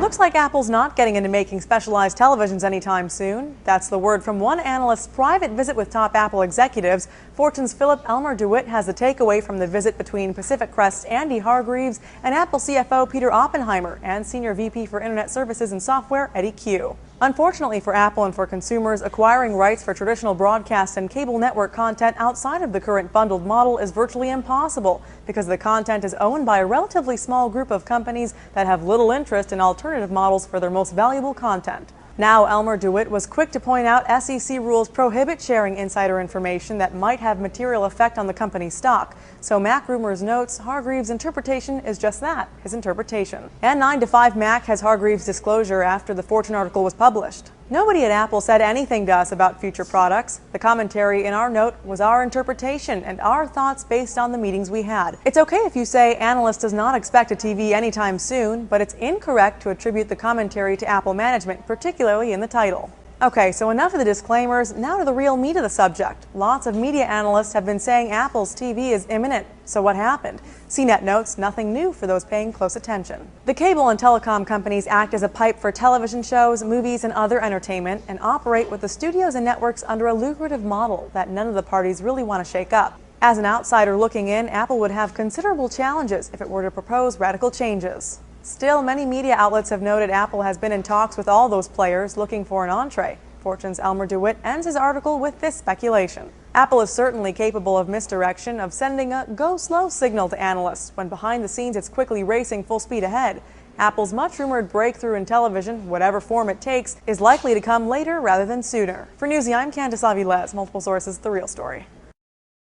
looks like Apple's not getting into making specialized televisions anytime soon. That's the word from one analyst's private visit with top Apple executives. Fortune's Philip Elmer DeWitt has the takeaway from the visit between Pacific Crest's Andy Hargreaves and Apple CFO Peter Oppenheimer and Senior VP for Internet Services and Software Eddie Q. Unfortunately for Apple and for consumers, acquiring rights for traditional broadcast and cable network content outside of the current bundled model is virtually impossible because the content is owned by a relatively small group of companies that have little interest in alternative models for their most valuable content. Now, Elmer DeWitt was quick to point out SEC rules prohibit sharing insider information that might have material effect on the company's stock. So Mac Rumors notes Hargreaves' interpretation is just that, his interpretation. And 9 to 5 Mac has Hargreaves' disclosure after the Fortune article was published. Nobody at Apple said anything to us about future products. The commentary in our note was our interpretation and our thoughts based on the meetings we had. It's okay if you say Analyst does not expect a TV anytime soon, but it's incorrect to attribute the commentary to Apple management, particularly in the title. Okay, so enough of the disclaimers, now to the real meat of the subject. Lots of media analysts have been saying Apple's TV is imminent. So what happened? CNET notes nothing new for those paying close attention. The cable and telecom companies act as a pipe for television shows, movies, and other entertainment and operate with the studios and networks under a lucrative model that none of the parties really want to shake up. As an outsider looking in, Apple would have considerable challenges if it were to propose radical changes. Still, many media outlets have noted Apple has been in talks with all those players looking for an entree. Fortune's Elmer DeWitt ends his article with this speculation. Apple is certainly capable of misdirection, of sending a go-slow signal to analysts, when behind the scenes it's quickly racing full speed ahead. Apple's much-rumored breakthrough in television, whatever form it takes, is likely to come later rather than sooner. For Newsy, I'm Candice Aviles, multiple sources, The Real Story.